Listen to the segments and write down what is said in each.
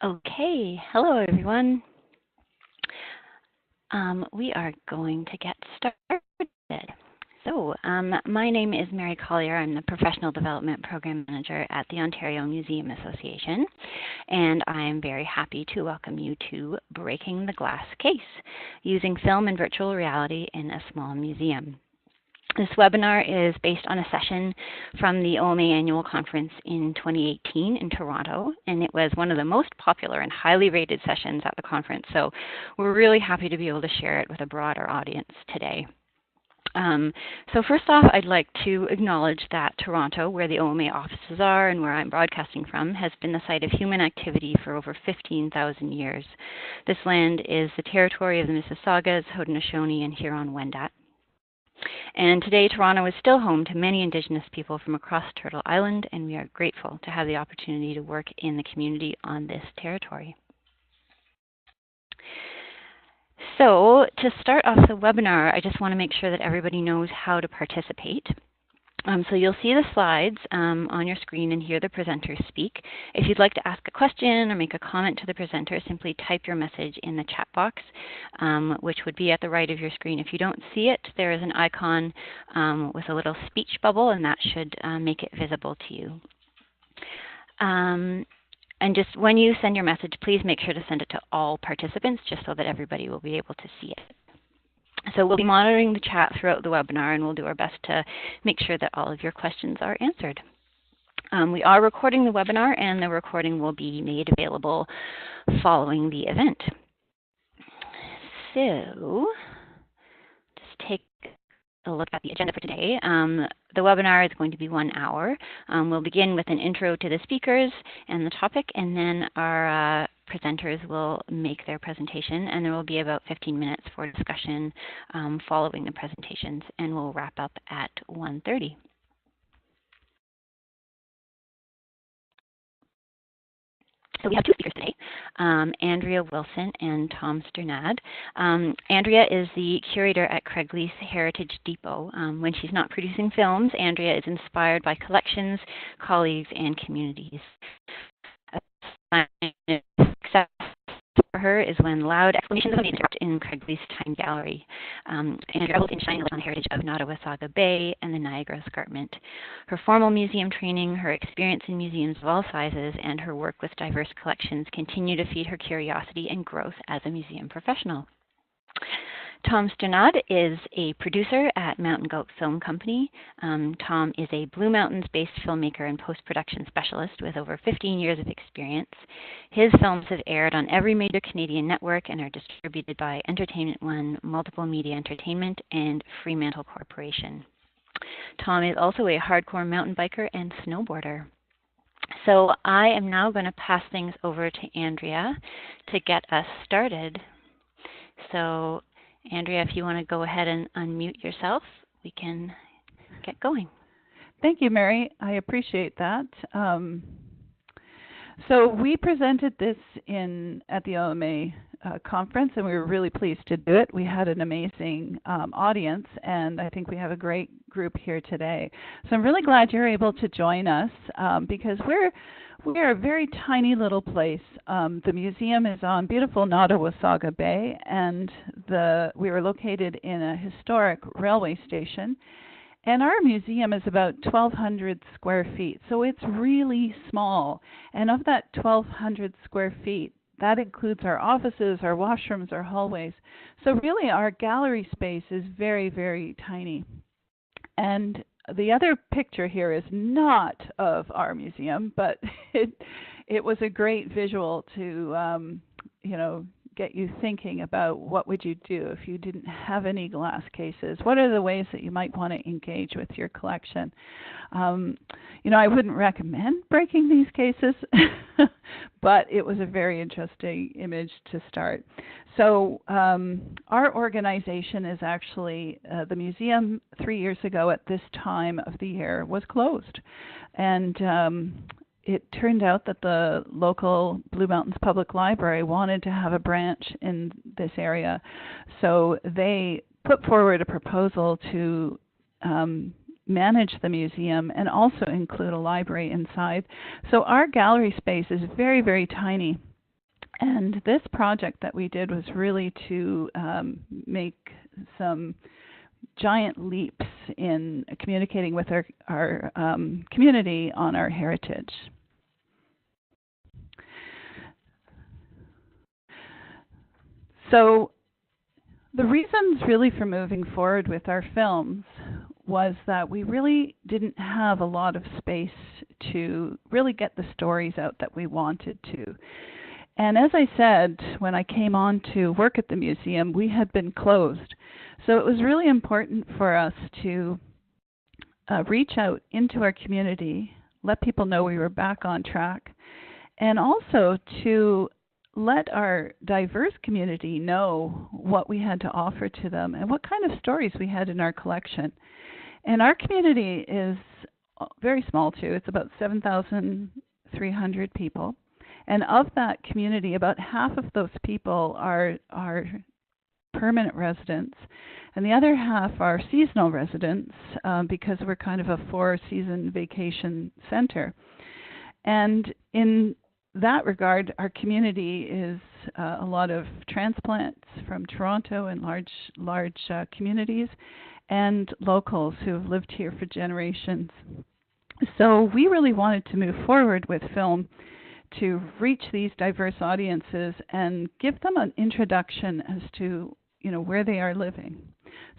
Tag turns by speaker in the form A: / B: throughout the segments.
A: Okay, hello everyone. We are going to get started. My name is Mary Collier. I'm the Professional Development Program Manager at the Ontario Museum Association, and I am very happy to welcome you to Breaking the Glass Case, using film and virtual reality in a small museum. This webinar is based on a session from the OMA Annual Conference in 2018 in Toronto, and it was one of the most popular and highly rated sessions at the conference, so we're really happy to be able to share it with a broader audience today. So first off, I'd like to acknowledge that Toronto, where the OMA offices are and where I'm broadcasting from, has been the site of human activity for over 15,000 years. This land is the territory of the Mississaugas, Haudenosaunee, and Huron-Wendat. And today, Toronto is still home to many Indigenous people from across Turtle Island, and we are grateful to have the opportunity to work in the community on this territory. So to start off the webinar, I just want to make sure that everybody knows how to participate. So you'll see the slides on your screen and hear the presenters speak. If you'd like to ask a question or make a comment to the presenter, simply type your message in the chat box, which would be at the right of your screen. If you don't see it, there is an icon with a little speech bubble, and that should make it visible to you. And just when you send your message, please make sure to send it to all participants, just so that everybody will be able to see it. So we'll be monitoring the chat throughout the webinar, and we'll do our best to make sure that all of your questions are answered. We are recording the webinar, and the recording will be made available following the event. So just take a look at the agenda for today. The webinar is going to be 1 hour. We'll begin with an intro to the speakers and the topic, and then our presenters will make their presentation, and there will be about 15 minutes for discussion following the presentations, and we'll wrap up at 1:30. So we have two speakers today, Andrea Wilson and Tom Strnad. Andrea is the curator at Craigleith Heritage Depot. When she's not producing films, Andrea is inspired by collections, colleagues, and communities. Success for her is when loud exclamations of amazement erupt in Craigleith's Time Gallery. Andrea revels in shining light on the heritage of Nottawasaga Bay and the Niagara Escarpment. Her formal museum training, her experience in museums of all sizes, and her work with diverse collections continue to feed her curiosity and growth as a museum professional. Tom Strnad is a producer at Mountain Goat Film Company. Tom is a Blue Mountains-based filmmaker and post-production specialist with over 15 years of experience. His films have aired on every major Canadian network and are distributed by Entertainment One, Multiple Media Entertainment, and Fremantle Corporation. Tom is also a hardcore mountain biker and snowboarder. So I am now going to pass things over to Andrea to get us started. So Andrea, if you want to go ahead and unmute yourself, we can get going.
B: Thank you, Mary. I appreciate that. So we presented this at the OMA conference, and we were really pleased to do it. We had an amazing audience, and I think we have a great group here today. So I'm really glad you're able to join us because we are a very tiny little place. The museum is on beautiful Nottawasaga Bay, and we are located in a historic railway station. And our museum is about 1,200 square feet, so it's really small. And of that 1,200 square feet, that includes our offices, our washrooms, our hallways. So really our gallery space is very, very tiny. And the other picture here is not of our museum, but it was a great visual to, get you thinking about what would you do if you didn't have any glass cases. What are the ways that you might want to engage with your collection? I wouldn't recommend breaking these cases, but it was a very interesting image to start. So our organization is actually, the museum 3 years ago at this time of the year was closed. And it turned out that the local Blue Mountains Public Library wanted to have a branch in this area. So they put forward a proposal to manage the museum and also include a library inside. So our gallery space is very, very tiny. And this project that we did was really to make some giant leaps in communicating with our community on our heritage. So the reasons really for moving forward with our films was that we really didn't have a lot of space to really get the stories out that we wanted to. And as I said, when I came on to work at the museum, we had been closed. So it was really important for us to reach out into our community, let people know we were back on track, and also to let our diverse community know what we had to offer to them and what kind of stories we had in our collection. And our community is very small too. It's about 7,300 people. And of that community, about half of those people are permanent residents, and the other half are seasonal residents because we're kind of a 4-season vacation center. And in that regard, our community is a lot of transplants from Toronto and large communities, and locals who have lived here for generations. So we really wanted to move forward with film to reach these diverse audiences and give them an introduction as to, where they are living.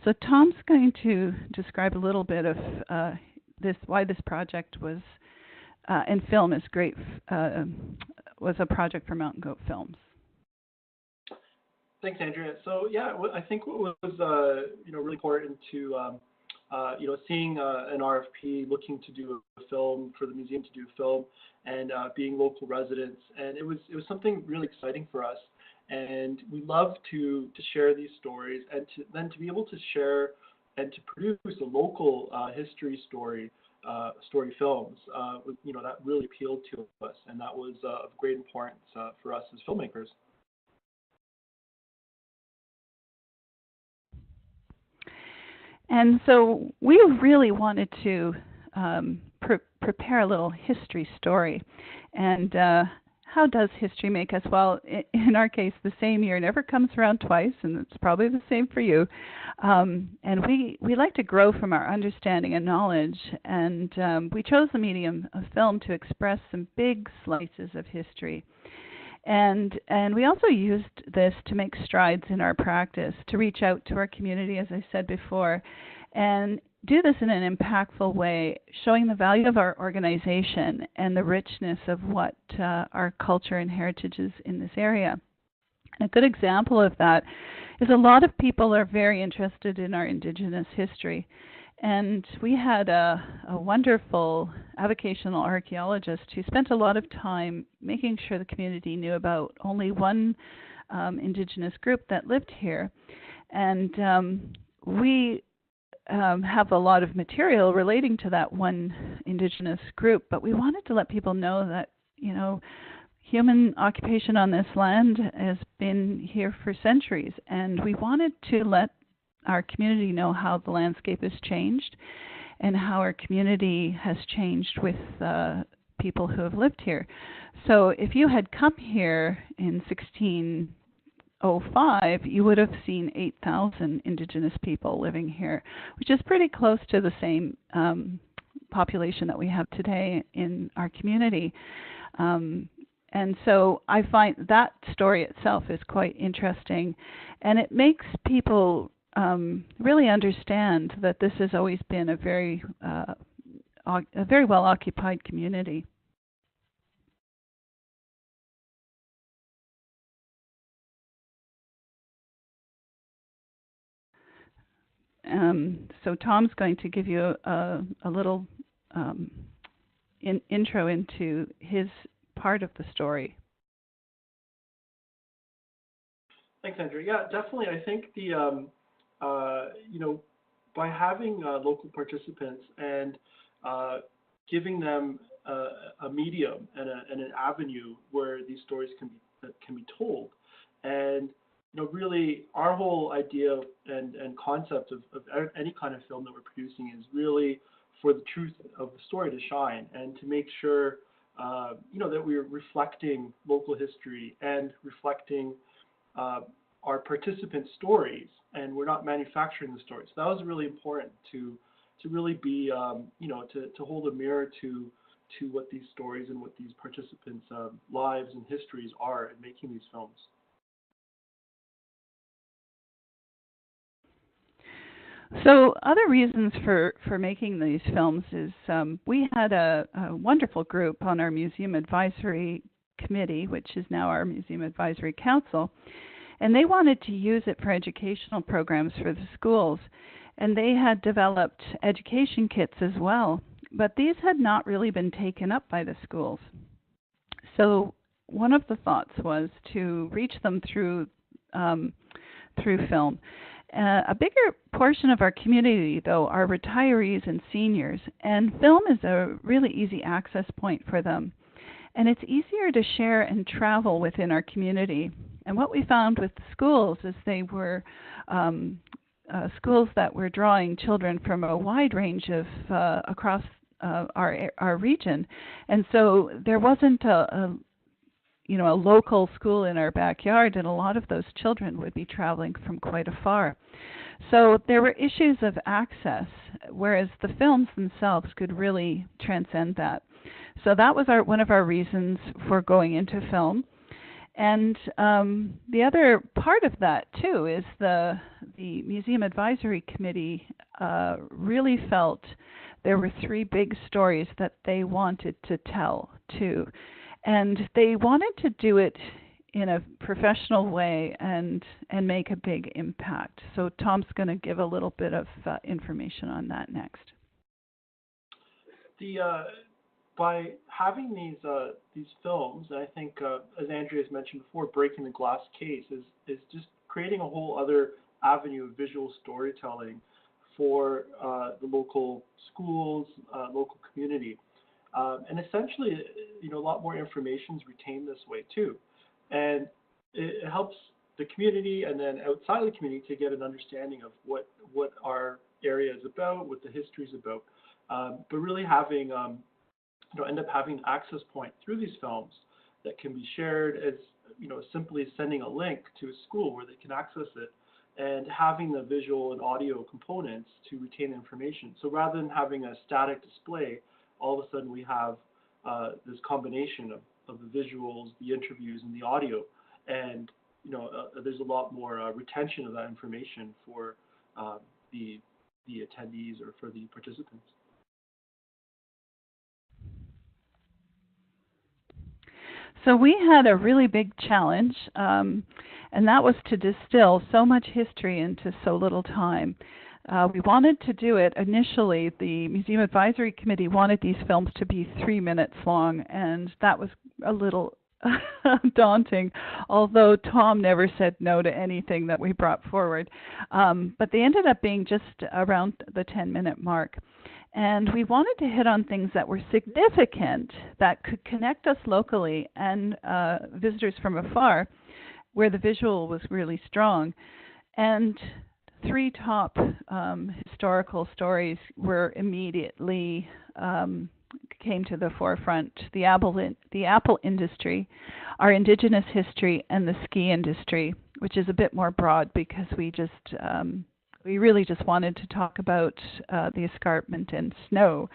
B: So Tom's going to describe a little bit of why this project was, and film is great, was a project for Mountain Goat Films.
C: Thanks, Andrea. So yeah, I think what was really important to seeing an RFP looking to do a film for the museum to do a film and being local residents, and it was something really exciting for us. And we love to share these stories and to be able to share and to produce a local history story films. That really appealed to us, and that was of great importance for us as filmmakers.
B: And so we really wanted to prepare a little history story. And how does history make us? Well, in our case, the same year never comes around twice, and it's probably the same for you. And we like to grow from our understanding and knowledge. And we chose the medium of film to express some big slices of history. And we also used this to make strides in our practice, to reach out to our community, as I said before, and do this in an impactful way, showing the value of our organization and the richness of what our culture and heritage is in this area. And a good example of that is a lot of people are very interested in our Indigenous history. And we had a wonderful avocational archaeologist who spent a lot of time making sure the community knew about only one Indigenous group that lived here. And we have a lot of material relating to that one Indigenous group, but we wanted to let people know that, human occupation on this land has been here for centuries, and we wanted to let our community know how the landscape has changed and how our community has changed with people who have lived here. So if you had come here in 1605, you would have seen 8,000 Indigenous people living here, which is pretty close to the same population that we have today in our community. And so I find that story itself is quite interesting, and it makes people really understand that this has always been a very well occupied community. So Tom's going to give you a little intro into his part of the story.
C: Thanks, Andrew. Yeah, definitely. I think the by having local participants and giving them a medium and an avenue where these stories can be told, and really our whole idea and concept of any kind of film that we're producing is really for the truth of the story to shine and to make sure that we're reflecting local history and reflecting our participant stories, and we're not manufacturing the stories. So that was really important to really be, to hold a mirror to what these stories and what these participants' lives and histories are in making these films.
B: So other reasons for making these films is we had a wonderful group on our Museum Advisory Committee, which is now our Museum Advisory Council, and they wanted to use it for educational programs for the schools. And they had developed education kits as well, but these had not really been taken up by the schools. So one of the thoughts was to reach them through film. A bigger portion of our community, though, are retirees and seniors, and film is a really easy access point for them. And it's easier to share and travel within our community. And what we found with the schools is they were schools that were drawing children from a wide range of across our region, and so there wasn't a local school in our backyard, and a lot of those children would be traveling from quite afar. So there were issues of access, whereas the films themselves could really transcend that. So that was one of our reasons for going into film. And the other part of that, too, is the Museum Advisory Committee really felt there were three big stories that they wanted to tell, too. And they wanted to do it in a professional way and make a big impact. So Tom's going to give a little bit of information on that next.
C: By having these films, I think, as Andrea has mentioned before, breaking the glass case is just creating a whole other avenue of visual storytelling for the local schools, local community. And essentially, a lot more information is retained this way too. And it helps the community and then outside of the community to get an understanding of what our area is about, what the history is about. But really having, end up having an access point through these films that can be shared as, simply sending a link to a school where they can access it, and having the visual and audio components to retain information. So rather than having a static display, all of a sudden we have this combination of the visuals, the interviews, and the audio, and there's a lot more retention of that information for the attendees or for the participants.
B: So we had a really big challenge, and that was to distill so much history into so little time. We wanted to do it initially. The Museum Advisory Committee wanted these films to be 3 minutes long, and that was a little daunting, although Tom never said no to anything that we brought forward. But they ended up being just around the 10-minute mark. And we wanted to hit on things that were significant, that could connect us locally and visitors from afar, where the visual was really strong. And three top historical stories were immediately came to the forefront: the apple industry, our indigenous history, and the ski industry, which is a bit more broad because we really just wanted to talk about the escarpment and snow.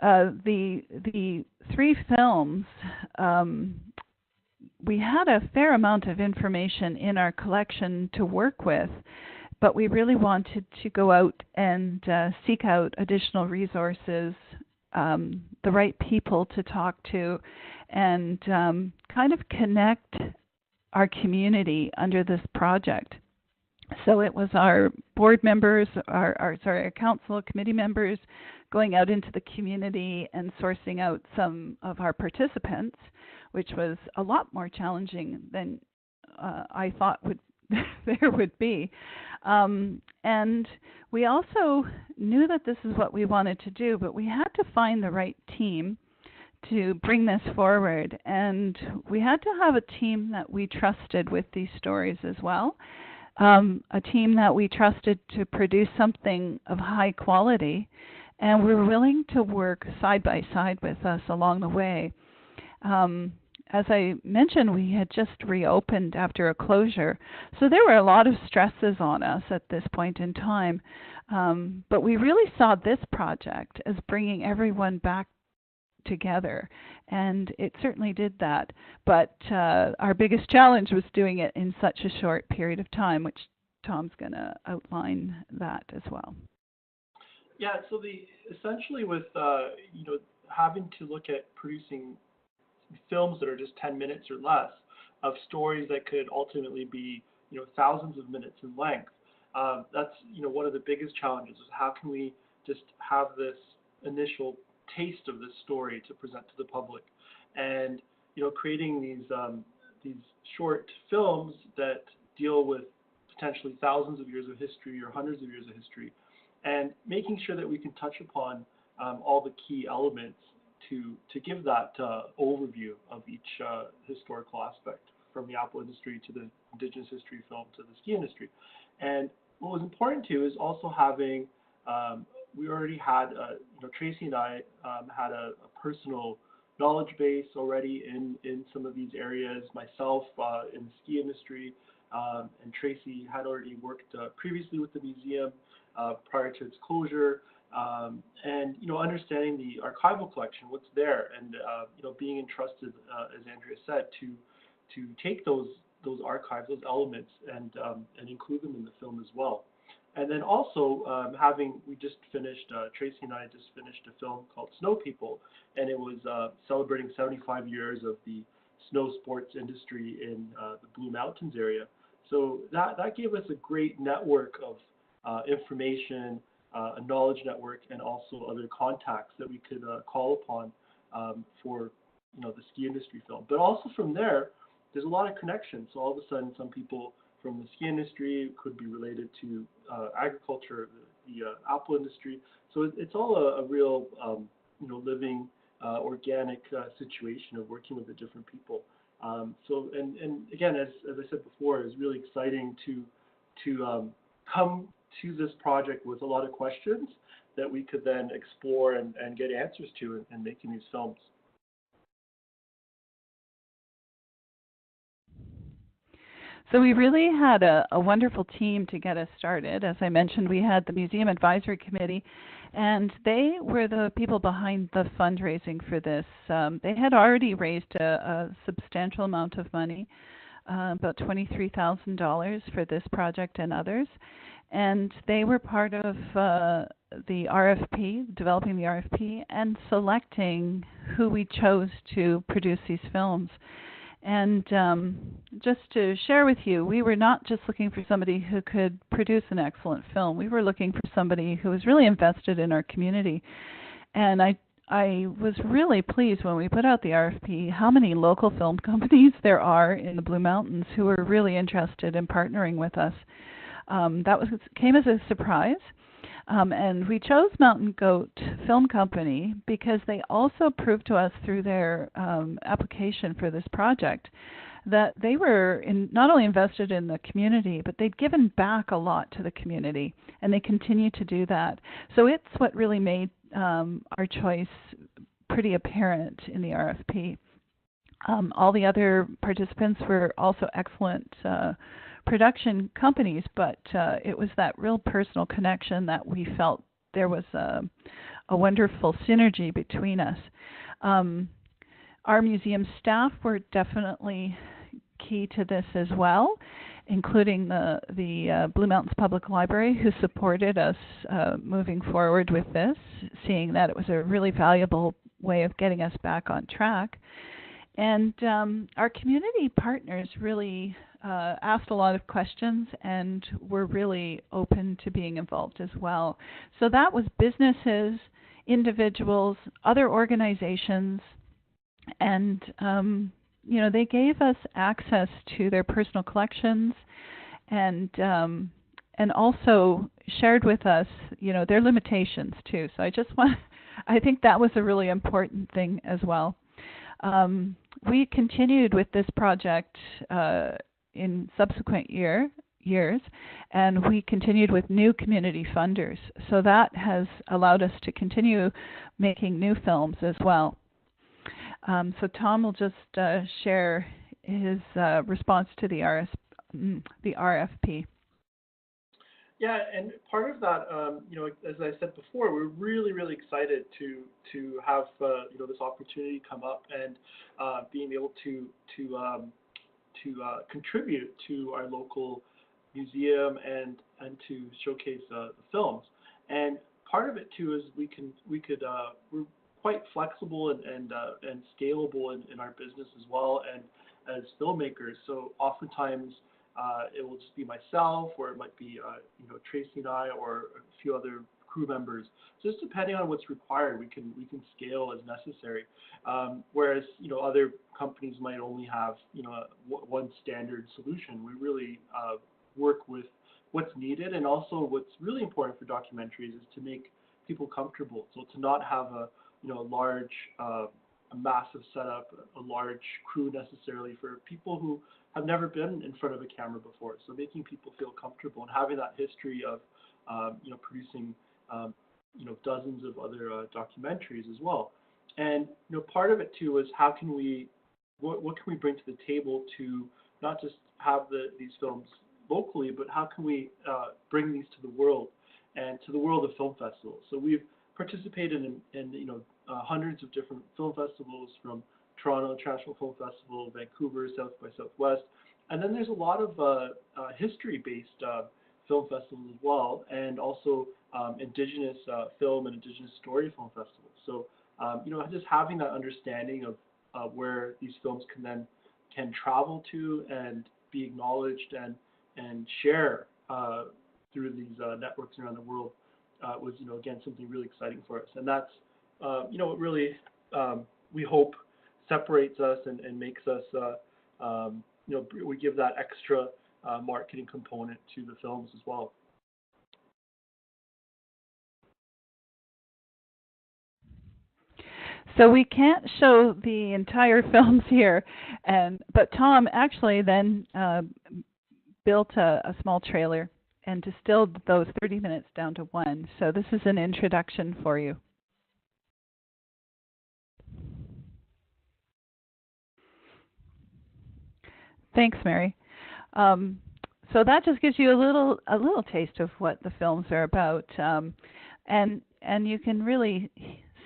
B: The three films, we had a fair amount of information in our collection to work with, but we really wanted to go out and seek out additional resources, the right people to talk to, and kind of connect our community under this project. So it was our board members, our council committee members going out into the community and sourcing out some of our participants, which was a lot more challenging than I thought there would be. And we also knew that this is what we wanted to do, but we had to find the right team to bring this forward. And we had to have a team that we trusted with these stories as well. A team that we trusted to produce something of high quality and were willing to work side by side with us along the way. As I mentioned, we had just reopened after a closure, so there were a lot of stresses on us at this point in time. But we really saw this project as bringing everyone back together, and it certainly did that. But our biggest challenge was doing it in such a short period of time, which Tom's going to outline that as well.
C: Yeah, so essentially with having to look at producing films that are just 10 minutes or less of stories that could ultimately be thousands of minutes in length. That's one of the biggest challenges is how can we just have this initial taste of this story to present to the public, and creating these short films that deal with potentially thousands of years of history or hundreds of years of history, and making sure that we can touch upon all the key elements to give that overview of each historical aspect, from the apple industry to the indigenous history film to the ski industry. And what was important too is also having, we already had, Tracy and I had a personal knowledge base already in some of these areas, myself in the ski industry, and Tracy had already worked previously with the museum prior to its closure, and understanding the archival collection, what's there, and being entrusted, as Andrea said, to take those archives, those elements, and include them in the film as well. And then also we just finished, Tracy and I just finished a film called Snow People, and it was celebrating 75 years of the snow sports industry in the Blue Mountains area. So that gave us a great network of information, a knowledge network, and also other contacts that we could call upon for the ski industry film. But also from there's a lot of connections. So all of a sudden, some people from the ski industry could be related to agriculture, the apple industry. So it's all a real living organic situation of working with the different people. And again, as I said before, it's really exciting to come to this project with a lot of questions that we could then explore and get answers to in making these films.
B: So we really had a wonderful team to get us started. As I mentioned, we had the Museum Advisory Committee, and they were the people behind the fundraising for this. They had already raised a substantial amount of money, about $23,000 for this project and others. And they were part of the RFP, developing the RFP, and selecting who we chose to produce these films. And just to share with you, we were not just looking for somebody who could produce an excellent film. We were looking for somebody who was really invested in our community. And I was really pleased when we put out the RFP how many local film companies there are in the Blue Mountains who were really interested in partnering with us. Came as a surprise. And we chose Mountain Goat Film Company because they also proved to us through their application for this project that they were not only invested in the community, but they'd given back a lot to the community, and they continue to do that. So it's what really made our choice pretty apparent in the RFP. All the other participants were also excellent production companies, but it was that real personal connection that we felt there was a wonderful synergy between us. Our museum staff were definitely key to this as well, including the Blue Mountains Public Library, who supported us moving forward with this, seeing that it was a really valuable way of getting us back on track. And our community partners really asked a lot of questions and were really open to being involved as well. So that was businesses, individuals, other organizations, and they gave us access to their personal collections, and also shared with us their limitations too. So I think that was a really important thing as well. We continued with this project in subsequent years, years, and we continued with new community funders. So that has allowed us to continue making new films as well. So Tom will just share his response to the RFP.
C: Yeah, and part of that, as I said before, we're really, really excited to have this opportunity come up and being able to contribute to our local museum and to showcase the films. And part of it too is we're quite flexible and scalable in our business as well, and as filmmakers. So oftentimes it will just be myself, or it might be Tracy and I, or a few other crew members. Just depending on what's required, we can scale as necessary. Whereas other companies might only have one standard solution. We really work with what's needed, and also what's really important for documentaries is to make people comfortable. So to not have a large, a massive setup, a large crew necessarily for people who have never been in front of a camera before. So making people feel comfortable and having that history of producing dozens of other documentaries as well. And part of it too is what can we bring to the table to not just have these films locally, but how can we bring these to the world and to the world of film festivals. So we've participated in hundreds of different film festivals, from Toronto International Film Festival, Vancouver, South by Southwest, and then there's a lot of history-based film festivals as well, and also Indigenous film and Indigenous story film festivals. So just having that understanding of where these films can travel to and be acknowledged and share through these networks around the world was again something really exciting for us, and that's what really we hope separates us and makes us we give that extra marketing component to the films as well.
B: So we can't show the entire films here, but Tom actually then built a small trailer and distilled those 30 minutes down to one. So this is an introduction for you. Thanks, Mary. So that just gives you a little taste of what the films are about, and you can really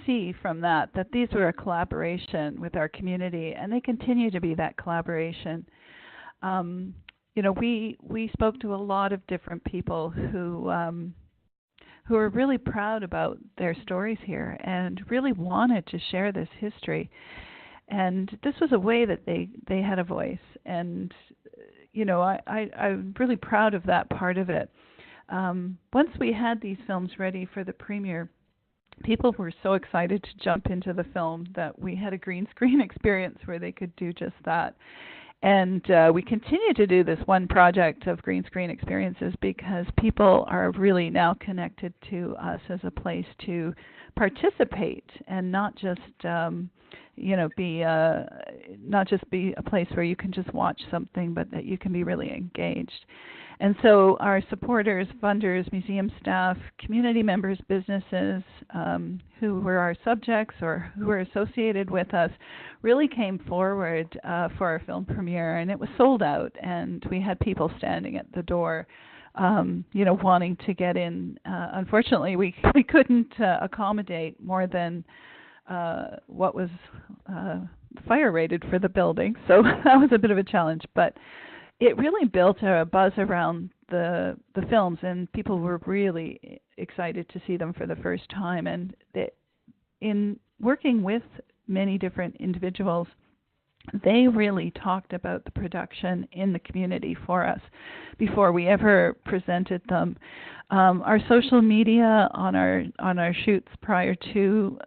B: see from that these were a collaboration with our community, and they continue to be that collaboration. We spoke to a lot of different people who are really proud about their stories here and really wanted to share this history. And this was a way that they had a voice. And, I'm really proud of that part of it. Once we had these films ready for the premiere, people were so excited to jump into the film that we had a green screen experience where they could do just that. And we continue to do this one project of green screen experiences because people are really now connected to us as a place to participate and not just be a place where you can just watch something, but that you can be really engaged. And so our supporters, funders, museum staff, community members, businesses who were our subjects or who were associated with us really came forward for our film premiere, and it was sold out, and we had people standing at the door wanting to get in. Unfortunately, we couldn't accommodate more than what was fire rated for the building, so that was a bit of a challenge, but it really built a buzz around the films, and people were really excited to see them for the first time. And in working with many different individuals, they really talked about the production in the community for us before we ever presented them. Our social media on our shoots prior to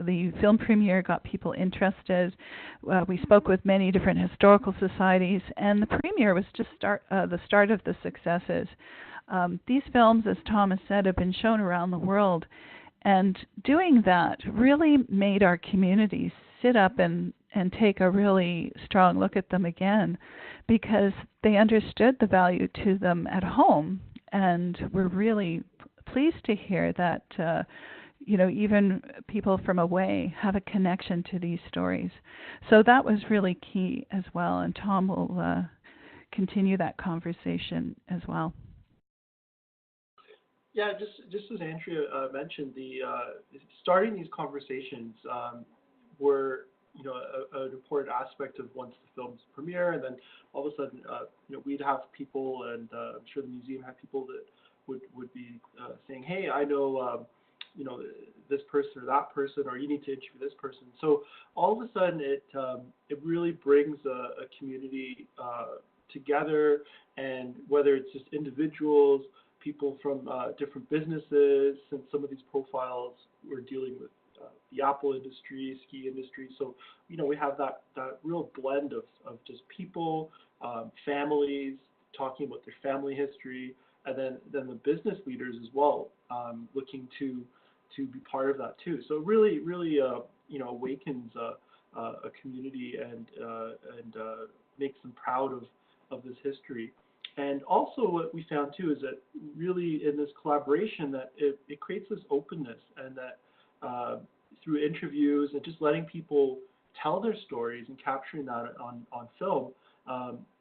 B: the film premiere got people interested. We spoke with many different historical societies, and the premiere was just the start of the successes. These films, as Thomas said, have been shown around the world, and doing that really made our community sit up and and take a really strong look at them again, because they understood the value to them at home, and we're really pleased to hear that even people from away have a connection to these stories. So that was really key as well, and Tom will continue that conversation as well.
C: Yeah, just as Andrea mentioned, the starting these conversations were an important aspect of once the films premiere, and then all of a sudden we'd have people, and I'm sure the museum had people that would be saying, hey, I know this person or that person, or you need to interview this person. So all of a sudden it really brings a community together, and whether it's just individuals, people from different businesses, since some of these profiles were dealing with the Apple industry, ski industry. So, we have that real blend of just people, families talking about their family history, and then the business leaders as well, looking to be part of that too. So really awakens a community and makes them proud of this history. And also what we found too is that really in this collaboration that it creates this openness, and that through interviews and just letting people tell their stories and capturing that on film,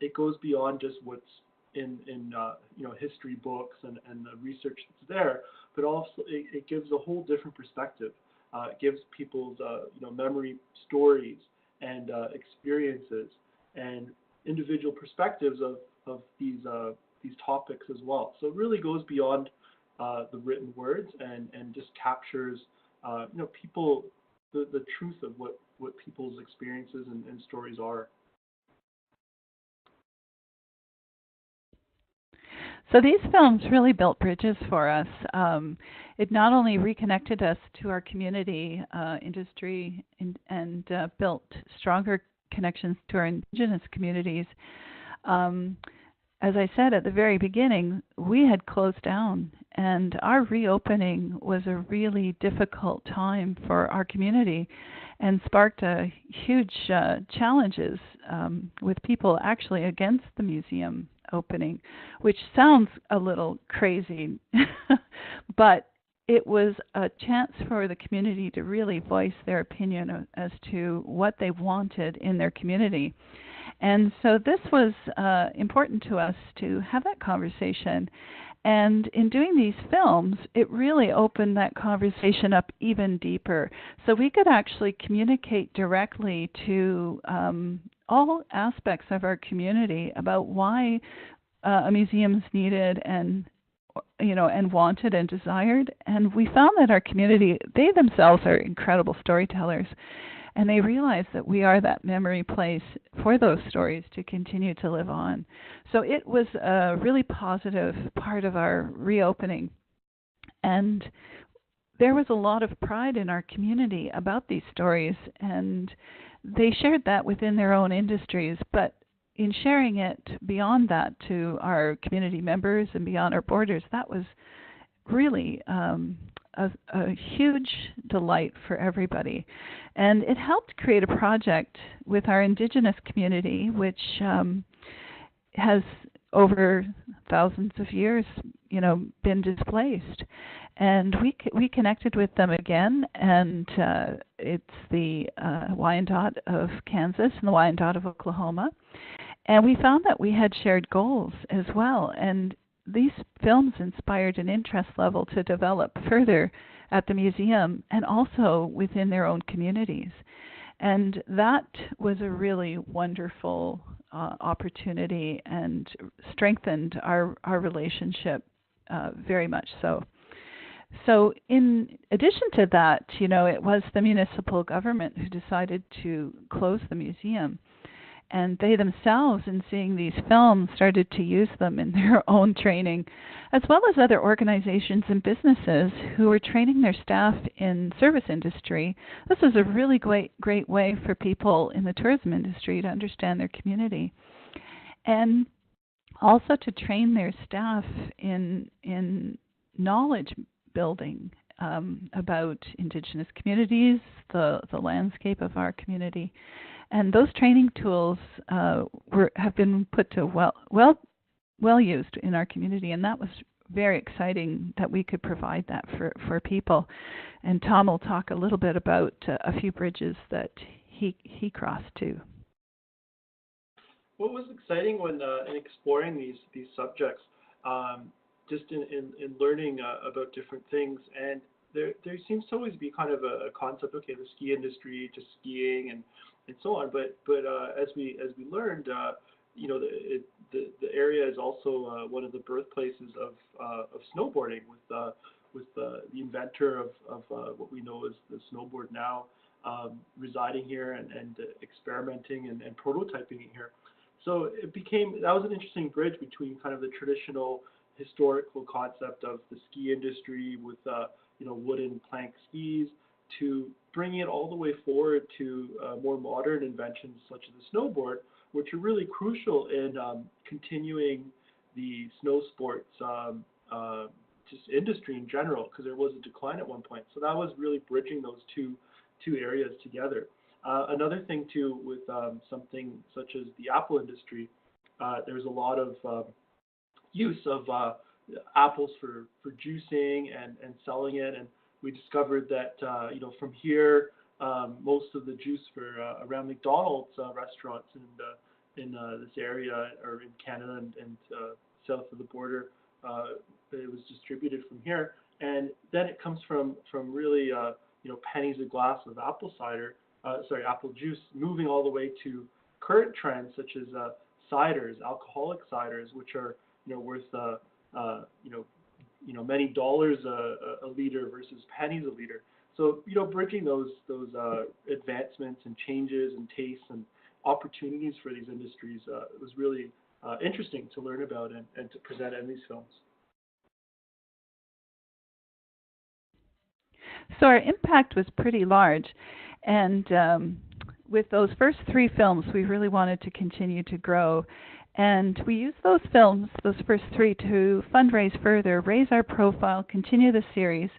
C: it goes beyond just what's in history books and the research that's there, but also it gives a whole different perspective. It gives people's memory stories and experiences and individual perspectives of these topics as well. So it really goes beyond the written words and just captures people, the truth of what people's experiences and stories are.
B: So these films really built bridges for us. It not only reconnected us to our community, industry, and built stronger connections to our Indigenous communities. As I said at the very beginning, we had closed down, and our reopening was a really difficult time for our community, and sparked huge challenges with people actually against the museum opening, which sounds a little crazy, but it was a chance for the community to really voice their opinion as to what they wanted in their community. And so this was important to us to have that conversation. And in doing these films, it really opened that conversation up even deeper. So we could actually communicate directly to all aspects of our community about why a museum's needed and wanted and desired. And we found that our community, they themselves are incredible storytellers, and they realize that we are that memory place for those stories to continue to live on. So it was a really positive part of our reopening. And there was a lot of pride in our community about these stories, and they shared that within their own industries. But in sharing it beyond that to our community members and beyond our borders, that was really a huge delight for everybody. And it helped create a project with our Indigenous community, which has over thousands of years, been displaced. And we connected with them again, and it's the Wyandot of Kansas and the Wyandot of Oklahoma. And we found that we had shared goals as well. And these films inspired an interest level to develop further at the museum and also within their own communities. And that was a really wonderful opportunity and strengthened our relationship very much so. So in addition to that, it was the municipal government who decided to close the museum. And they themselves, in seeing these films, started to use them in their own training, as well as other organizations and businesses who were training their staff in service industry. This was a really great way for people in the tourism industry to understand their community, and also to train their staff in knowledge building about Indigenous communities, the landscape of our community. And those training tools have been put to well used in our community, and that was very exciting that we could provide that for people. And Tom will talk a little bit about a few bridges that he crossed too.
C: What was exciting when in exploring these subjects, just in learning about different things, and there seems to always be kind of a concept, okay, the ski industry, just skiing and so on, but as we learned, you know, the area is also one of the birthplaces of snowboarding, with the inventor of what we know as the snowboard now residing here and experimenting and prototyping it here. So that was an interesting bridge between kind of the traditional historical concept of the ski industry with you know, wooden plank skis, to bringing it all the way forward to more modern inventions such as the snowboard, which are really crucial in continuing the snow sports just industry in general, because there was a decline at one point. So that was really bridging those two areas together. Another thing too, with something such as the apple industry, there's a lot of use of apples for juicing and selling it, and we discovered that you know, from here, most of the juice for around McDonald's restaurants in this area, or in Canada and south of the border, it was distributed from here, and then it comes from really you know, pennies a glass of apple juice, moving all the way to current trends such as ciders, alcoholic ciders, which are, you know, worth you know, many dollars a liter versus pennies a liter. So, you know, bridging those advancements and changes and tastes and opportunities for these industries was really interesting to learn about and to present in these films.
B: So our impact was pretty large, and with those first 3 films, we really wanted to continue to grow. And we used those films, those first 3, to fundraise further, raise our profile, continue the series.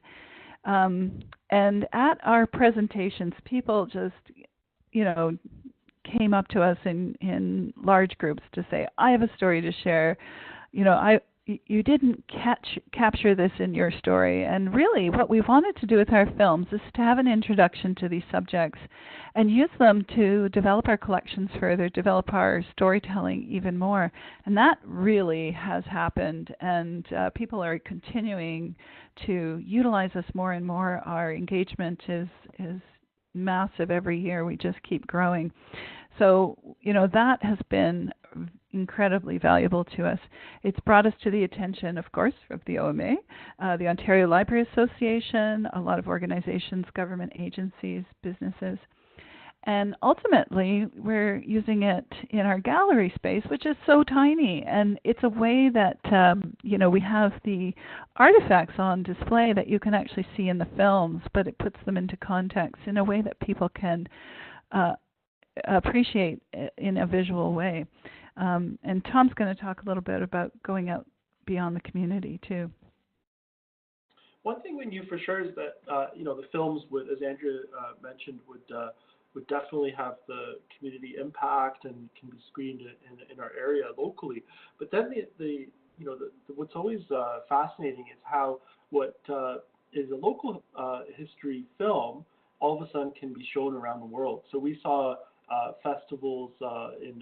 B: And at our presentations, people just, you know, came up to us in large groups to say, I have a story to share. You know, you didn't capture this in your story. And really what we wanted to do with our films is to have an introduction to these subjects and use them to develop our collections further, develop our storytelling even more. And that really has happened, and people are continuing to utilize us more and more. Our engagement is massive every year. We just keep growing. So, you know, that has been incredibly valuable to us. It's brought us to the attention, of course, of the OMA, the Ontario Library Association, a lot of organizations, government agencies, businesses. And ultimately, we're using it in our gallery space, which is so tiny. And it's a way that, you know, we have the artifacts on display that you can actually see in the films, but it puts them into context in a way that people can appreciate in a visual way. And Tom's going to talk a little bit about going out beyond the community too.
C: One thing we knew for sure is that you know, the films would, as Andrea mentioned, would definitely have the community impact and can be screened in our area locally. But then the you know, what's always fascinating is how what is a local history film all of a sudden can be shown around the world. So we saw festivals in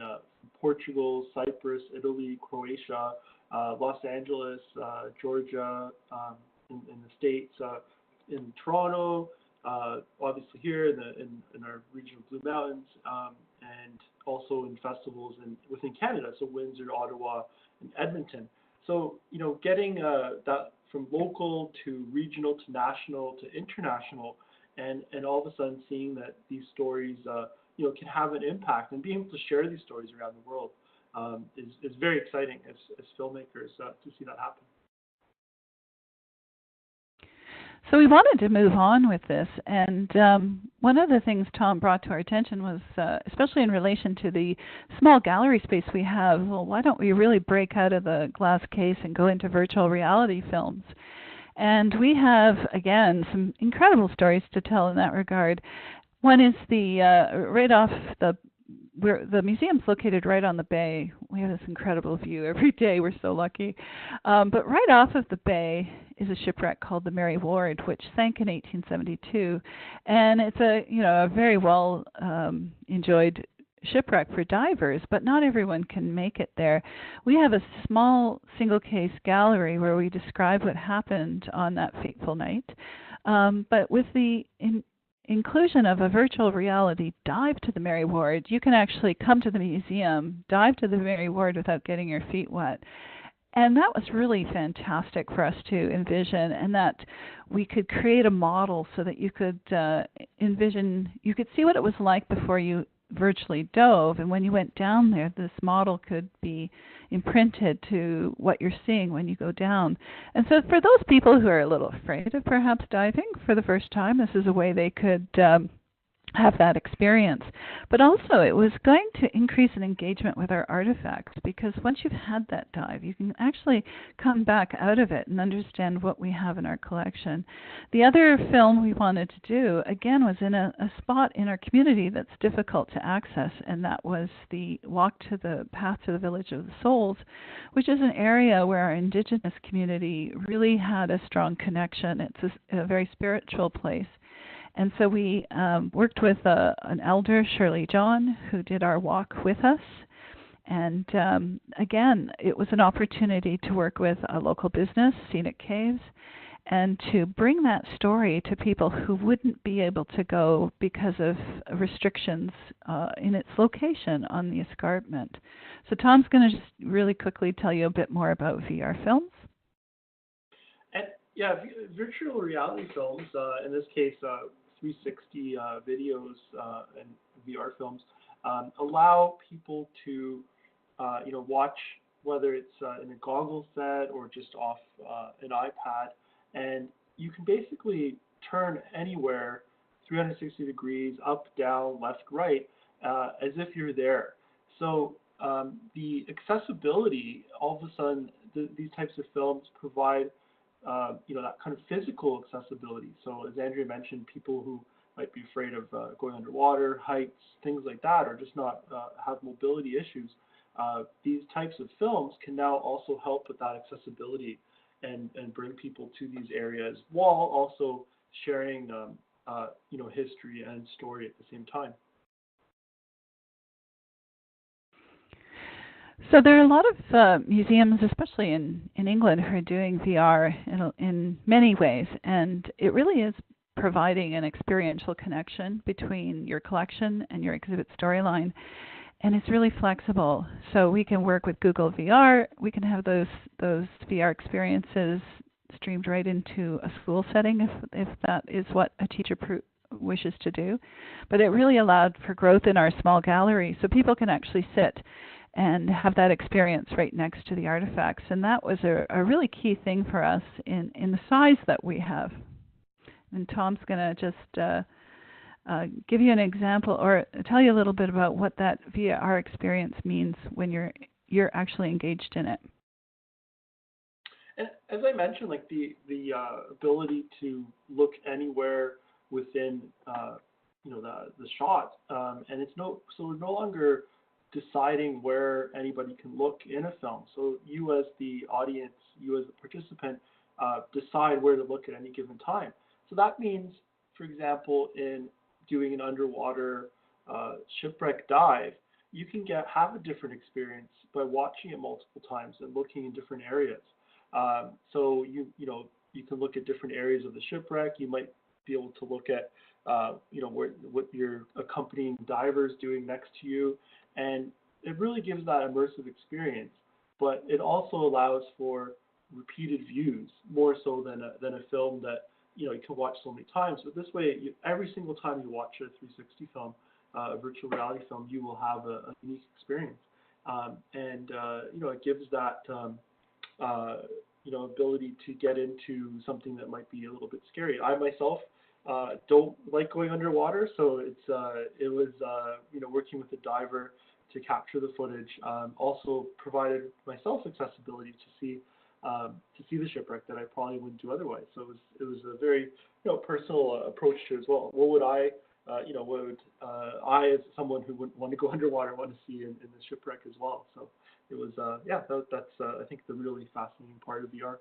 C: Portugal, Cyprus, Italy, Croatia, Los Angeles, Georgia, in the States, in Toronto, obviously here in our region of Blue Mountains, and also in festivals within Canada, so Windsor, Ottawa, and Edmonton. So, you know, getting that from local to regional to national to international, and all of a sudden seeing that these stories you know, can have an impact, and being able to share these stories around the world is very exciting as filmmakers to see that happen.
B: So we wanted to move on with this, and one of the things Tom brought to our attention was, especially in relation to the small gallery space we have, well, why don't we really break out of the glass case and go into virtual reality films? And we have, again, some incredible stories to tell in that regard. One is the right off the the museum's located right on the bay. We have this incredible view every day. We're so lucky. But right off of the bay is a shipwreck called the Mary Ward, which sank in 1872, and it's a very well enjoyed shipwreck for divers, but not everyone can make it there. We have a small single case gallery where we describe what happened on that fateful night. But with the inclusion of a virtual reality dive to the Mary Ward, you can actually come to the museum, dive to the Mary Ward without getting your feet wet. And that was really fantastic for us to envision, and that we could create a model so that you could envision, you could see what it was like before you virtually dove, and when you went down there, this model could be imprinted to what you're seeing when you go down. And so for those people who are a little afraid of perhaps diving for the first time, this is a way they could have that experience. But also it was going to increase an engagement with our artifacts, because once you've had that dive, you can actually come back out of it and understand what we have in our collection. The other film we wanted to do, again, was in a spot in our community that's difficult to access, and that was the walk to the path to the Village of the Souls, which is an area where our Indigenous community really had a strong connection. It's a very spiritual place. And so we worked with an elder, Shirley John, who did our walk with us. And again, it was an opportunity to work with a local business, Scenic Caves, and to bring that story to people who wouldn't be able to go because of restrictions in its location on the escarpment. So Tom's going to just really quickly tell you a bit more about VR films.
C: And yeah, virtual reality films, in this case, 360 videos and VR films, allow people to, watch, whether it's in a goggle set or just off an iPad, and you can basically turn anywhere 360 degrees, up, down, left, right, as if you're there. So the accessibility, all of a sudden, these types of films provide that kind of physical accessibility. So as Andrea mentioned, people who might be afraid of going underwater, heights, things like that, or just not have mobility issues, these types of films can now also help with that accessibility and bring people to these areas while also sharing history and story at the same time.
B: So there are a lot of museums, especially in England, who are doing VR in many ways, and it really is providing an experiential connection between your collection and your exhibit storyline, and it's really flexible. So we can work with Google VR. We can have those VR experiences streamed right into a school setting if that is what a teacher wishes to do. But it really allowed for growth in our small gallery, so people can actually sit and have that experience right next to the artifacts. And that was a really key thing for us in the size that we have. And Tom's going to just give you an example or tell you a little bit about what that VR experience means when you're actually engaged in it.
C: And as I mentioned, like the ability to look anywhere within the shot, and it's no longer deciding where anybody can look in a film. So you as the audience, you as the participant, decide where to look at any given time. So that means, for example, in doing an underwater shipwreck dive, you can have a different experience by watching it multiple times and looking in different areas. So you can look at different areas of the shipwreck. You might be able to look at what your accompanying diver is doing next to you, and it really gives that immersive experience. But it also allows for repeated views, more so than a film that you can watch so many times. But this way, every single time you watch a 360 film, a virtual reality film, you will have a unique experience, and it gives that ability to get into something that might be a little bit scary. I myself don't like going underwater, so it was working with a diver to capture the footage. Also provided myself accessibility to see the shipwreck that I probably wouldn't do otherwise. So it was a very personal approach to it as well. What would I what would I, as someone who wouldn't want to go underwater, want to see in the shipwreck as well. So it was, that's I think the really fascinating part of VR.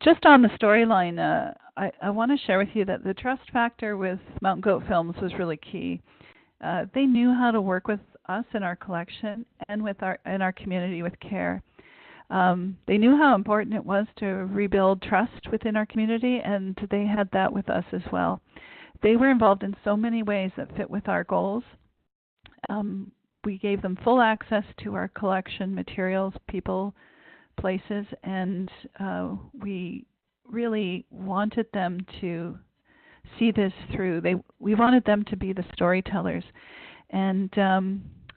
B: Just on the storyline, I want to share with you that the trust factor with Mountain Goat Films was really key. They knew how to work with us in our collection and in our community with care. They knew how important it was to rebuild trust within our community, and they had that with us as well. They were involved in so many ways that fit with our goals. We gave them full access to our collection materials, people, places, and we really wanted them to see this through. We wanted them to be the storytellers, and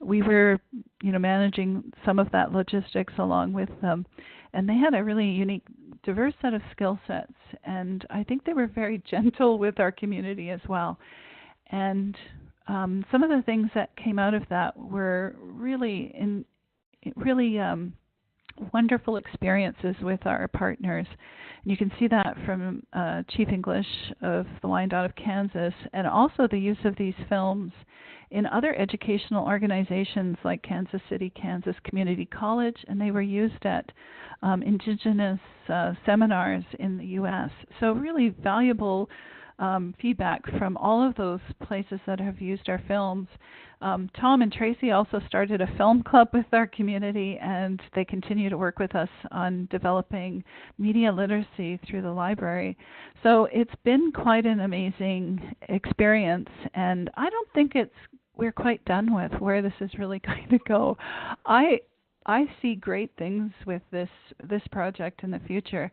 B: we were, managing some of that logistics along with them, and they had a really unique, diverse set of skill sets, and I think they were very gentle with our community as well. And some of the things that came out of that were really wonderful experiences with our partners. And you can see that from Chief English of the Wyandotte of Kansas, and also the use of these films in other educational organizations like Kansas City, Kansas Community College, and they were used at Indigenous seminars in the U.S. So really valuable feedback from all of those places that have used our films. Tom and Tracy also started a film club with our community, and they continue to work with us on developing media literacy through the library. So it's been quite an amazing experience, and I don't think we're quite done with where this is really going to go. I see great things with this project in the future.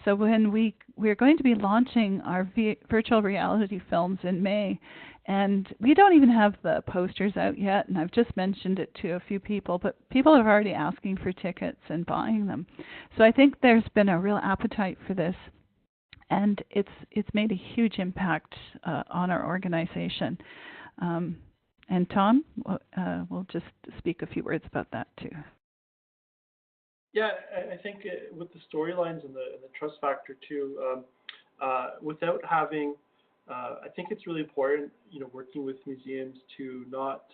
B: So when we're going to be launching our virtual reality films in May, and we don't even have the posters out yet, and I've just mentioned it to a few people, but people are already asking for tickets and buying them. So I think there's been a real appetite for this, and it's made a huge impact on our organization. And Tom will just speak a few words about that too.
C: Yeah, I think with the storylines and the trust factor too, without having, I think it's really important, working with museums to not,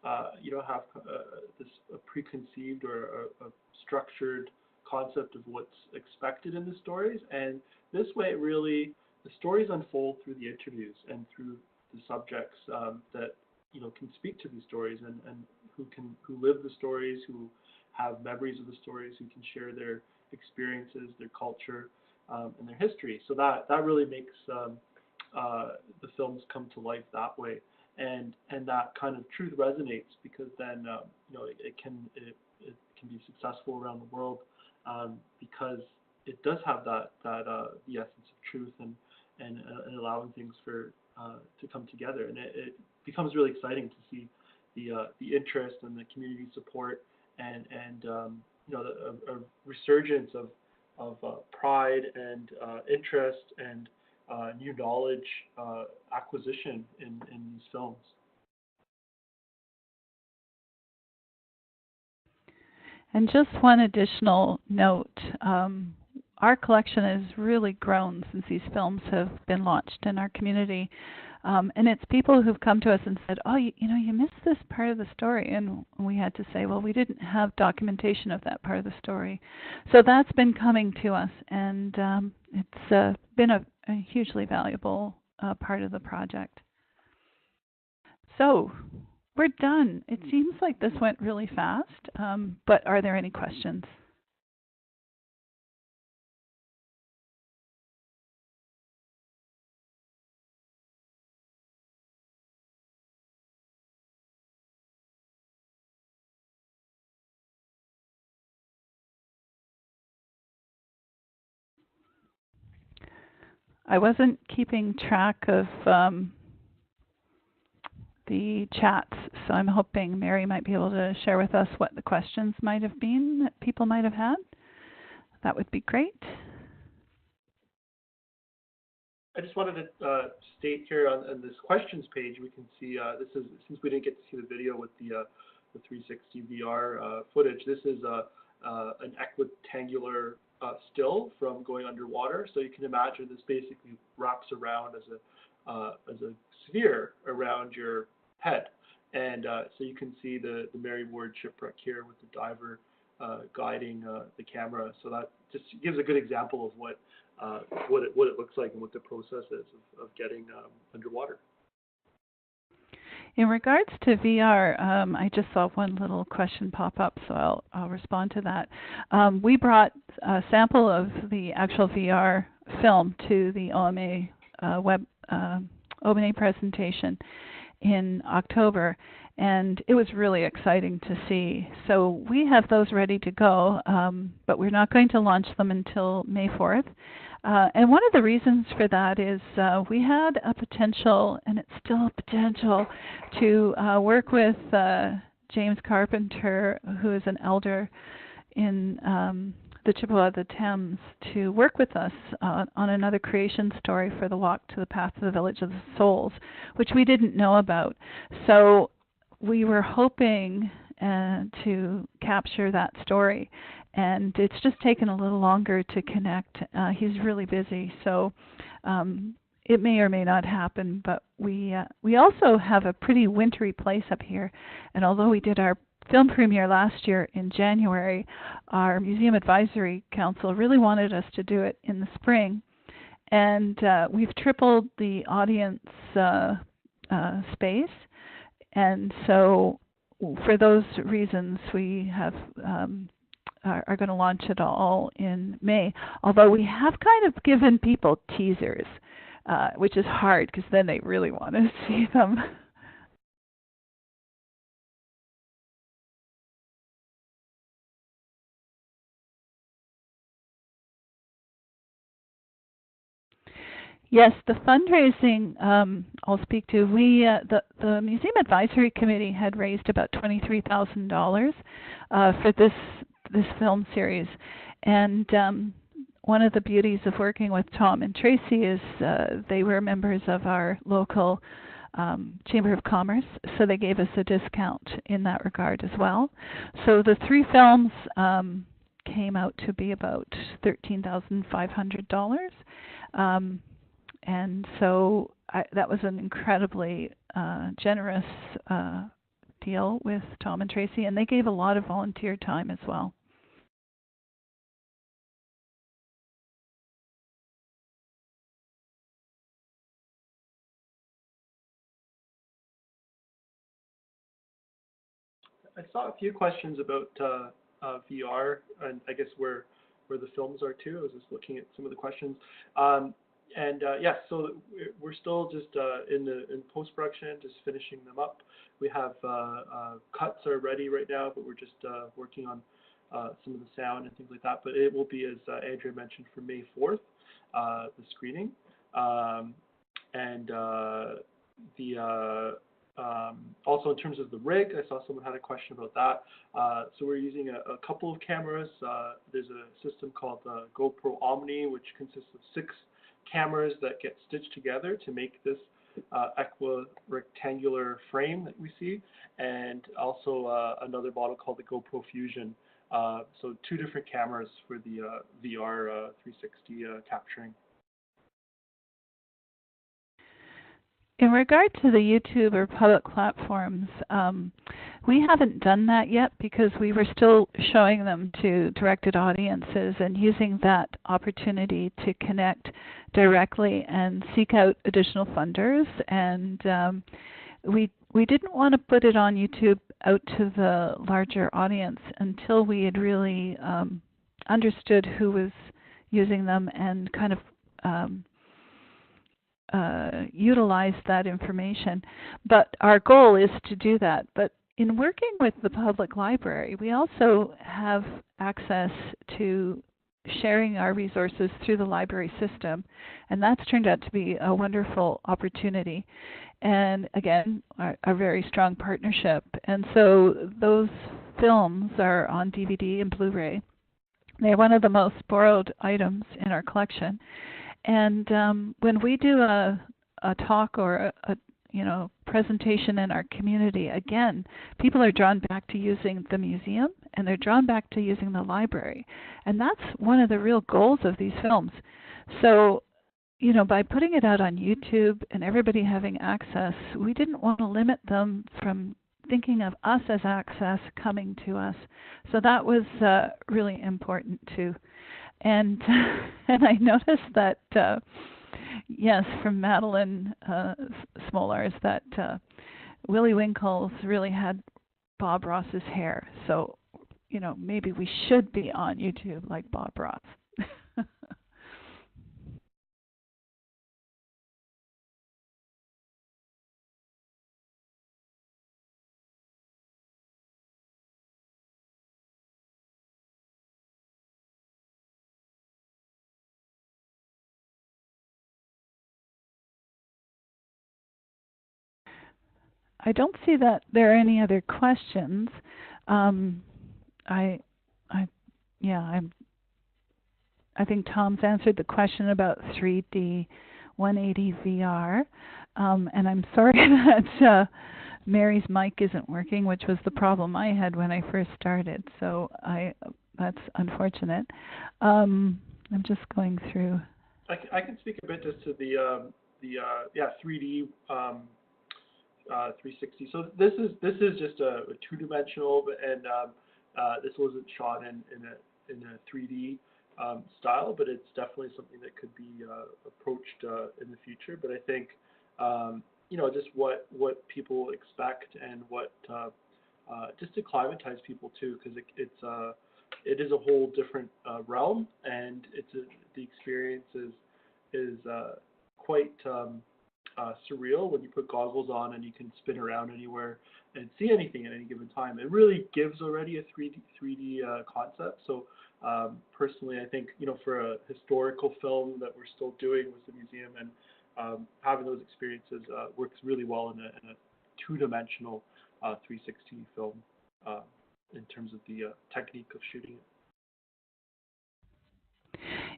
C: have this preconceived or a structured concept of what's expected in the stories. And this way, really, the stories unfold through the interviews and through the subjects that can speak to these stories and who live the stories, who have memories of the stories, who can share their experiences, their culture, and their history. So that really makes the films come to life that way, and that kind of truth resonates, because then it can be successful around the world, because it does have that the essence of truth and allowing things to come together, and it becomes really exciting to see the interest and the community support and a resurgence of pride and interest and new knowledge acquisition in these films.
B: And just one additional note, our collection has really grown since these films have been launched in our community. And it's people who've come to us and said, oh, you missed this part of the story. And we had to say, well, we didn't have documentation of that part of the story. So that's been coming to us, and it's been a hugely valuable part of the project. So we're done. It seems like this went really fast, but are there any questions? I wasn't keeping track of the chats, so I'm hoping Mary might be able to share with us what the questions might have been that people might have had. That would be great.
C: I just wanted to state here on this questions page, we can see this is, since we didn't get to see the video with the 360 VR footage, this is an equitangular still from going underwater. So you can imagine this basically wraps around as a sphere around your head. And so you can see the Mary Ward shipwreck here with the diver guiding the camera. So that just gives a good example of what it looks like and what the process is of getting underwater.
B: In regards to VR, I just saw one little question pop up, so I'll respond to that. We brought a sample of the actual VR film to the OMA OMA presentation in October, and it was really exciting to see. So we have those ready to go, but we're not going to launch them until May 4th. And one of the reasons for that is we had a potential, and it's still a potential, to work with James Carpenter, who is an elder in the Chippewa of the Thames, to work with us on another creation story for the Walk to the Path of the Village of the Souls, which we didn't know about. So we were hoping to capture that story. And it's just taken a little longer to connect. He's really busy, so it may or may not happen. But we also have a pretty wintry place up here. And although we did our film premiere last year in January, our Museum Advisory Council really wanted us to do it in the spring. And we've tripled the audience space. And so for those reasons, we have are going to launch it all in May. Although we have kind of given people teasers, which is hard because then they really want to see them. Yes, the fundraising I'll speak to. We the Museum Advisory Committee had raised about $23,000 for this film series, and one of the beauties of working with Tom and Tracy is they were members of our local Chamber of Commerce, so they gave us a discount in that regard as well. So the three films came out to be about $13,500. And so that was an incredibly generous deal with Tom and Tracy, and they gave a lot of volunteer time as well.
C: I saw a few questions about VR, and I guess where the films are too. I was just looking at some of the questions. Yes, so we're still just in post-production, just finishing them up. We have cuts are ready right now, but we're just working on some of the sound and things like that. But it will be, as Andrea mentioned, for May 4th, the screening. Also, in terms of the rig, I saw someone had a question about that. So we're using a couple of cameras. There's a system called GoPro Omni, which consists of 6 cameras that get stitched together to make this equi-rectangular frame that we see, and also another model called the GoPro Fusion. So 2 different cameras for the VR 360 capturing.
B: In regard to the YouTube or public platforms, we haven't done that yet because we were still showing them to directed audiences and using that opportunity to connect directly and seek out additional funders. And we didn't want to put it on YouTube out to the larger audience until we had really understood who was using them and kind of utilize that information. But our goal is to do that. But in working with the public library, we also have access to sharing our resources through the library system, and that's turned out to be a wonderful opportunity. And again, a very strong partnership. And so those films are on DVD and Blu-ray. They're one of the most borrowed items in our collection. And when we do a talk or presentation in our community, again, people are drawn back to using the museum and they're drawn back to using the library. And that's one of the real goals of these films. So, by putting it out on YouTube and everybody having access, we didn't want to limit them from thinking of us as access coming to us. So that was really important too. And and I noticed that, yes, from Madeline Smolars, that Willie Winkles really had Bob Ross's hair. So, maybe we should be on YouTube like Bob Ross. I don't see that there are any other questions. I think Tom's answered the question about 3D 180 VR, and I'm sorry that Mary's mic isn't working, which was the problem I had when I first started. So that's unfortunate. I'm just going through.
C: I can speak a bit just to the 3D 360. So this is just a two-dimensional, and this wasn't shot in a 3D style, but it's definitely something that could be approached in the future. But I think just what people expect and what just to climatize people too, because it is a whole different realm, and the experience is quite surreal when you put goggles on and you can spin around anywhere and see anything at any given time. It really gives already a 3D concept. So personally, I think for a historical film that we're still doing with the museum, and having those experiences works really well in a two-dimensional 360 film in terms of the technique of shooting it.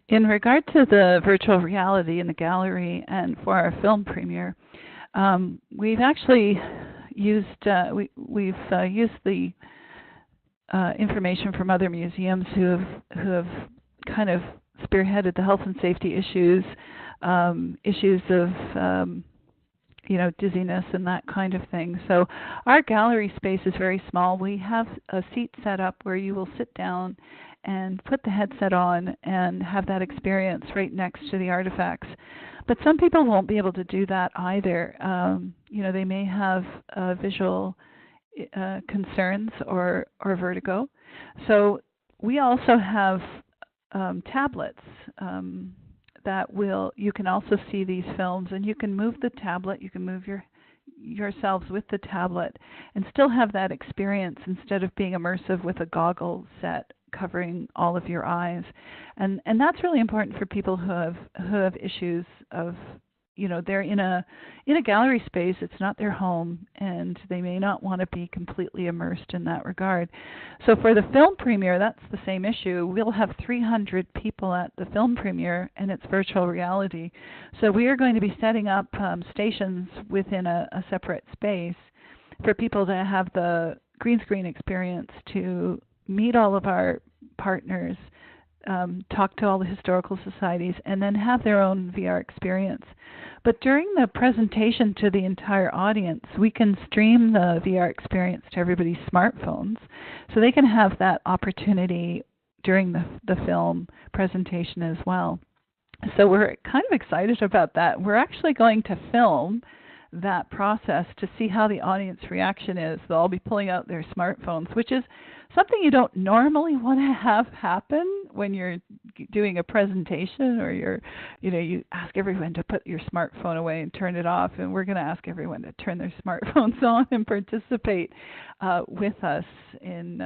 B: In regard to the virtual reality in the gallery and for our film premiere, we've actually used we've used the information from other museums who have kind of spearheaded the health and safety issues of dizziness and that kind of thing. So our gallery space is very small. We have a seat set up where you will sit down and put the headset on and have that experience right next to the artifacts. But some people won't be able to do that either. They may have visual concerns or vertigo. So we also have tablets that you can also see these films, and you can move the tablet, you can move yourselves with the tablet and still have that experience instead of being immersive with a goggle set covering all of your eyes. And that's really important for people who have issues of, they're in a gallery space, it's not their home, and they may not want to be completely immersed in that regard. So for the film premiere, that's the same issue. We'll have 300 people at the film premiere, and it's virtual reality. So we are going to be setting up stations within a separate space for people to have the green screen experience, to meet all of our partners, talk to all the historical societies, and then have their own VR experience. But during the presentation to the entire audience, we can stream the VR experience to everybody's smartphones, so they can have that opportunity during the film presentation as well. So we're kind of excited about that. We're actually going to film that process to see how the audience reaction is. They'll all be pulling out their smartphones, which is something you don't normally want to have happen when you're doing a presentation, or you ask everyone to put your smartphone away and turn it off, and we're going to ask everyone to turn their smartphones on and participate with us in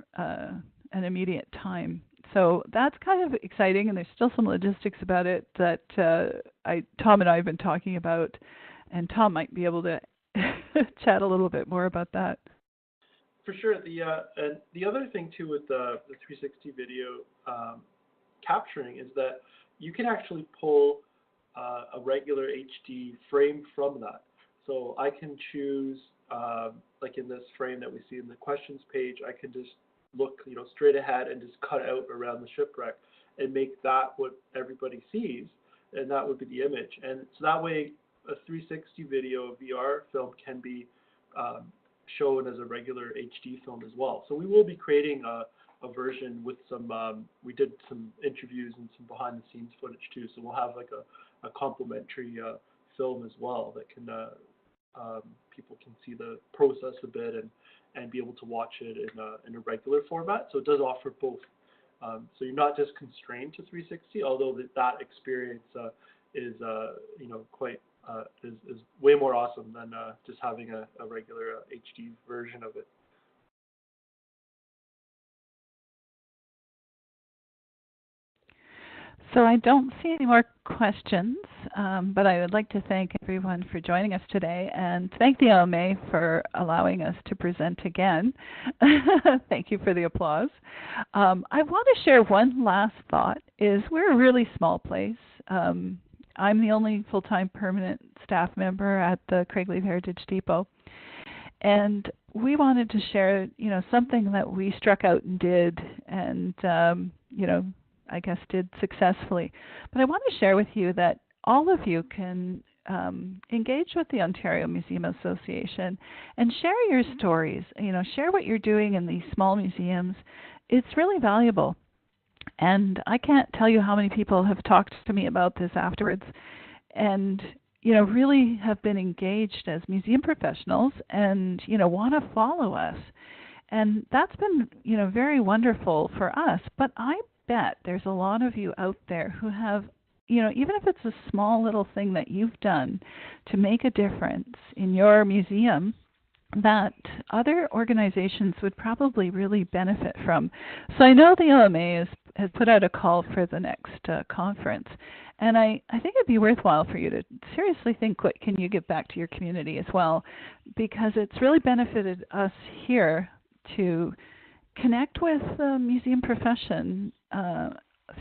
B: an immediate time. So that's kind of exciting, and there's still some logistics about it that Tom and I have been talking about, and Tom might be able to chat a little bit more about that.
C: For sure. The other thing too with the 360 video capturing is that you can actually pull a regular HD frame from that. So I can choose, like in this frame that we see in the questions page, I can just look, straight ahead and just cut out around the shipwreck and make that what everybody sees, and that would be the image. And so that way, a 360 video VR film can be shown as a regular HD film as well. So we will be creating a version with some, we did some interviews and some behind the scenes footage too. So we'll have like a complimentary film as well that can, people can see the process a bit and be able to watch it in a regular format. So it does offer both. So you're not just constrained to 360, although that experience is, quite, is way more awesome than just having a regular HD version of it.
B: So I don't see any more questions, but I would like to thank everyone for joining us today and thank the OMA for allowing us to present again. Thank you for the applause. I want to share one last thought, is we're a really small place. I'm the only full-time permanent staff member at the Craigleith Heritage Depot. And we wanted to share, something that we struck out and did and, I guess did successfully. But I want to share with you that all of you can engage with the Ontario Museum Association and share your stories. Share what you're doing in these small museums. It's really valuable. And I can't tell you how many people have talked to me about this afterwards and, really have been engaged as museum professionals and, want to follow us. And that's been, very wonderful for us. But I bet there's a lot of you out there who have, even if it's a small little thing that you've done to make a difference in your museum, that other organizations would probably really benefit from. So I know the OMA has put out a call for the next conference, and I think it'd be worthwhile for you to seriously think, what can you give back to your community as well, because it's really benefited us here to connect with the museum profession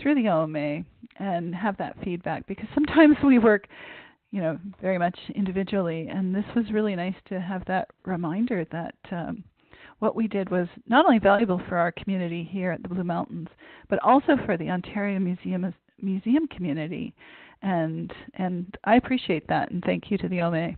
B: through the OMA and have that feedback, because sometimes we work, very much individually, and this was really nice to have that reminder that what we did was not only valuable for our community here at the Blue Mountains, but also for the Ontario museum community, and I appreciate that, and thank you to the OMA.